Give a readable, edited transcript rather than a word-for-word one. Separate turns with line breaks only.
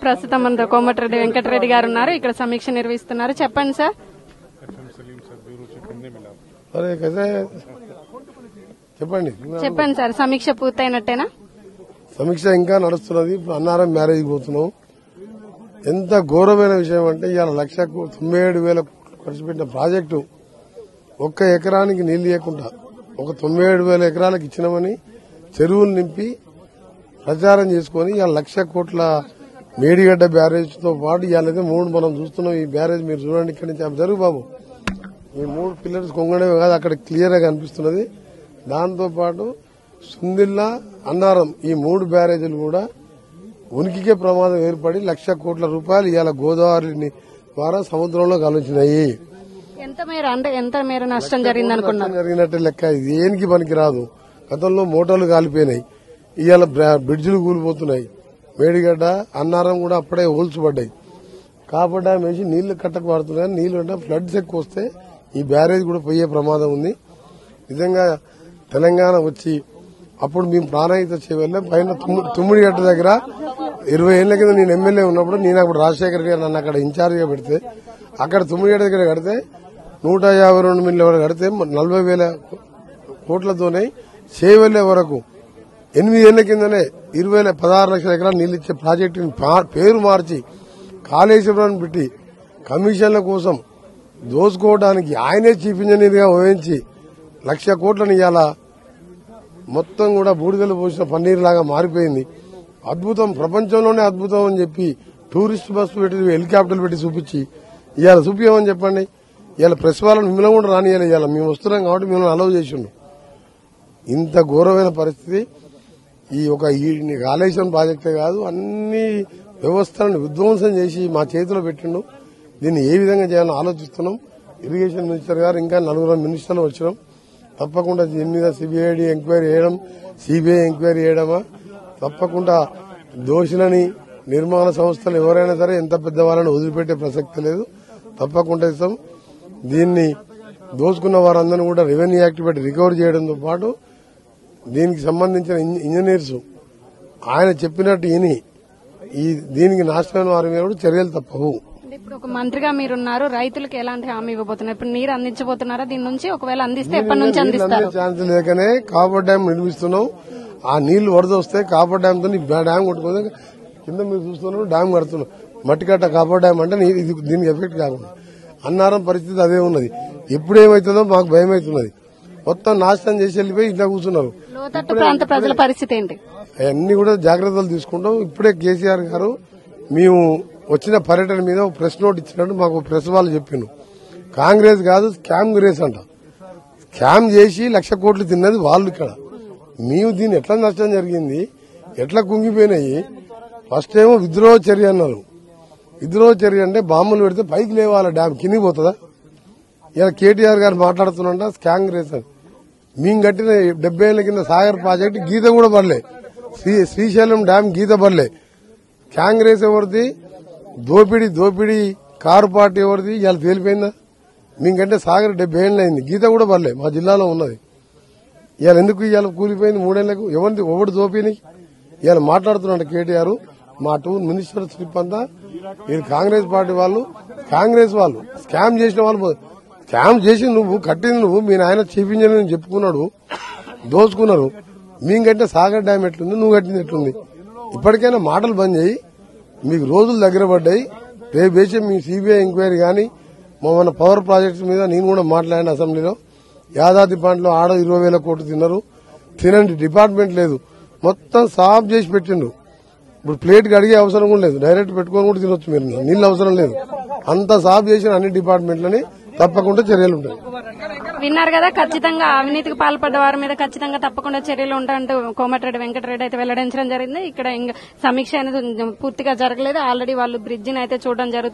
ప్రస్తుతం మన కోమటిరెడ్డి వెంకటరెడ్డి గారు ఉన్నారు. ఇక్కడ సమీక్ష నిర్వహిస్తున్నారు. చెప్పండి సార్. చెప్పండి సార్, సమీక్ష పూర్తయినట్టేనా?
సమీక్ష ఇంకా నడుస్తున్నది. ఇప్పుడు అన్నారం మ్యారేజ్ పోతున్నాం. ఎంత ఘోరమైన విషయం అంటే ఇవాళ 1,97,000 ఖర్చు పెట్టిన ప్రాజెక్టు ఒక్క ఎకరానికి నీళ్లు ఇవ్వకుండా ఒక 97,000 ఎకరాలకు ఇచ్చినామని చెరువులు నింపి ప్రచారం చేసుకుని ఇవాళ 1,00,000 కోట్ల మేడిగడ్డ బ్యారేజ్ తో పాటు ఇవాళ 3 మనం చూస్తున్నాం. ఈ బ్యారేజ్ మీరు చూడండి, ఇక్కడి నుంచి జరుగు బాబు. ఈ 3 పిల్లర్స్ కొంగడే కాదు, అక్కడ క్లియర్ గా కనిపిస్తున్నది. దాంతో పాటు సుందిల్లా, అన్నారం ఈ 3 బ్యారేజీలు కూడా ఉనికికే ప్రమాదం ఏర్పడి 1,00,000 కోట్ల రూపాయలు ఇవాళ గోదావరి ద్వారా సముద్రంలో కలుచినాయి.
ఎంత మేర నష్టం
జరిగినట్టే లెక్క. ఇది దేనికి పనికి రాదు. గతంలో మోటార్లు కాలిపోయినాయి, ఇవాళ బ్రిడ్జిలు కూలిపోతున్నాయి. మేడిగడ్డ, అన్నారం కూడా అప్పుడే హోల్చుపడ్డాయి. కాపర్ డ్యామ్ వేసి నీళ్లు కట్టకు పడుతున్నాయి. నీళ్లు అంటే ఫ్లడ్స్ ఎక్కువ వస్తే ఈ బ్యారేజ్ కూడా పోయే ప్రమాదం ఉంది. నిజంగా తెలంగాణ వచ్చి అప్పుడు మేము ప్రాణాయిత చేయవల్ల పైన తుమ్మిడిగట్ట దగ్గర 20 ఏళ్ల కింద నేను ఎమ్మెల్యే ఉన్నప్పుడు నేను అప్పుడు రాజశేఖర రెడ్డి నన్ను అక్కడ ఇన్ఛార్జ్ గా పెడితే అక్కడ తుమ్మిడిగట్ట దగ్గర కడితే 152 మిల్లు వరకు కడితే 40,000 కోట్లతోనే చేయవల్లే వరకు 8 ఏళ్ల కిందనే 16 లక్షల ఎకరాలు నీళ్లు ఇచ్చే ప్రాజెక్టుని పేరు మార్చి కాళేశ్వరం పెట్టి కమిషన్ల కోసం దోసుకోవడానికి ఆయనే చీఫ్ ఇంజనీర్ గా వహించి 1,00,000 కోట్లను ఇవాళ మొత్తం కూడా బూడిదలు పోసిన పన్నీర్ లాగా మారిపోయింది. అద్భుతం, ప్రపంచంలోనే అద్భుతం అని చెప్పి టూరిస్ట్ బస్సు పెట్టి హెలికాప్టర్లు పెట్టి చూపించి ఇవాళ చూపించమని చెప్పండి. ఇవాళ ప్రెస్ వాళ్ళని మిమ్మల్ని కూడా రానియాలి. ఇవాళ మేము వస్తున్నాం కాబట్టి మిమ్మల్ని అలౌ చేసిండు. ఇంత ఘోరమైన పరిస్థితి. ఈ కాళేశ్వరం ప్రాజెక్టే కాదు, అన్ని వ్యవస్థలను విధ్వంసం చేసి మా చేతిలో పెట్టిండు. దీన్ని ఏ విధంగా చేయాలని ఆలోచిస్తున్నాం. ఇరిగేషన్ మినిస్టర్ గారు ఇంకా 4 మినిస్టర్లు వచ్చినాం. తప్పకుండా దీని మీద సిబిఐడి ఎంక్వైరీ చేయడం, సిబిఐ ఎంక్వైరీ చేయడమా, తప్పకుండా దోషులని నిర్మాణ సంస్థలు ఎవరైనా సరే ఎంత పెద్దవాళ్ళని వదిలిపెట్టే ప్రసక్తి లేదు. తప్పకుండా ఇస్తాం. దీన్ని దోచుకున్న వారందరినీ కూడా రెవెన్యూ యాక్ట్ పెట్టి రికవర్ చేయడంతో పాటు దీనికి సంబంధించిన ఇంజనీర్స్ ఆయన చెప్పినట్టు దీనికి నాశనమైన వారి మీద కూడా చర్యలు తప్పవు.
ఇప్పుడు ఒక మంత్రిగా మీరున్నారు, రైతులకు ఎలాంటి హామీ ఇవ్వబోతున్నారు? ఇప్పుడు నీరు అందించబోతున్నారా? దీని నుంచి ఒకవేళ అందిస్తే ఎప్పటి నుంచి అందిస్తారు?
ఛాన్స్ లేకనే కాపర్ డ్యామ్ నిర్మిస్తున్నాం. ఆ నీళ్లు వరద వస్తే కాపర్ డ్యామ్ తో డ్యామ్ కొట్టుకుని కింద మీరు చూస్తున్నారు డ్యామ్ కడుతున్నాం. మట్టికట్ట కాపర్ డ్యామ్ అంటే దీనికి ఎఫెక్ట్ కాకుండా. అన్నారం పరిస్థితి అదే ఉన్నది. ఎప్పుడేమవుతుందో మాకు భయం అవుతున్నది. మొత్తం నాశనం చేసి వెళ్ళిపోయి ఇట్లా కూర్చున్నారు.
లోతట్టు ప్రాంత ప్రజల పరిస్థితి ఏంటి?
అవన్నీ కూడా జాగ్రత్తలు తీసుకుంటాం. ఇప్పుడే కేసీఆర్ గారు మేము వచ్చిన పర్యటన మీద ప్రెస్ నోట్ ఇచ్చినట్టు మాకు ప్రెస్ వాళ్ళు చెప్పిండు. కాంగ్రెస్ కాదు, స్కామ్ గ్రేస్ అంట. స్కామ్ చేసి 1,00,000 కోట్లు తిన్నది వాళ్ళు. ఇక్కడ మేము దీన్ని ఎట్లా నష్టం జరిగింది, ఎట్లా కుంగిపోయినాయి. ఫస్ట్ ఏమో విద్రోహ చర్య అన్నారు. విద్రోహ చర్య అంటే బాంబులు పెడితే పైకి లేవాల డ్యామ్ కిందికి పోతుందా? ఇలా కేటీఆర్ గారు మాట్లాడుతున్నా స్కామ్ గ్రేస్ అని. మేము కట్టిన 70 ఏళ్ల కింద సాగర్ ప్రాజెక్టు గీత కూడా పడలే. శ్రీశైలం డ్యామ్ గీత పడలే. కాంగ్రెస్ ఎవరిది? దోపిడీ కారు పార్టీ ఎవరిది? ఇవాళ తేలిపోయిందా? మీకంటే సాగర్ 70 ఏళ్ళు అయింది, గీత కూడా పడలే. మా జిల్లాలో ఉన్నది. ఇవాళ ఎందుకు ఇవాళ కూలిపోయింది 3 ఏళ్లకు? ఎవరు దోపిని ఇవాళ మాట్లాడుతున్నాడు కేటీఆర్. మా 2 మినిస్టర్ స్లిప్ అంతా మీరు కాంగ్రెస్ పార్టీ వాళ్ళు, కాంగ్రెస్ వాళ్ళు స్కామ్ చేసిన వాళ్ళు. స్కామ్ చేసి నువ్వు కట్టింది నువ్వు, మీ నాయన చీఫ్ ఇంజనీర్ చెప్పుకున్నాడు, దోచుకున్నారు. మీకంటే సాగర్ డ్యామ్ ఎట్లుంది, నువ్వు కట్టింది ఎట్లుంది? ఇప్పటికైనా మాటలు బంద్ చేయి. మీకు రోజులు దగ్గర పడ్డాయి. రేపు వేసే మీ సిబిఐ ఎంక్వైరీ గానీ మన పవర్ ప్రాజెక్ట్స్ మీద నేను కూడా మాట్లాడిన అసెంబ్లీలో. యాదాద్రి పాంట్లో ఆడ 20,000 కోట్లు తిన్నారు. తినండి డిపార్ట్మెంట్ లేదు, మొత్తం సాఫ్ చేసి పెట్టిండు. ఇప్పుడు ప్లేట్ అడిగే అవసరం కూడా లేదు, డైరెక్ట్ పెట్టుకొని కూడా తినొచ్చు మీరు. నీళ్ళు అవసరం లేదు, అంత సాఫ్ చేసిన అన్ని డిపార్ట్మెంట్లని తప్పకుండా చర్యలు ఉంటాయి.
విన్నారు కదా, ఖచ్చితంగా అవినీతికి పాల్పడ్డ వారి మీద ఖచ్చితంగా తప్పకుండా చర్యలు ఉంటాయంటూ కోమటిరెడ్డి వెంకటరెడ్డి అయితే వెల్లడించడం జరిగింది. ఇక్కడ సమీక్ష అనేది పూర్తిగా జరగలేదు. ఆల్రెడీ వాళ్ళు బ్రిడ్జిని అయితే చూడడం జరుగుతుంది.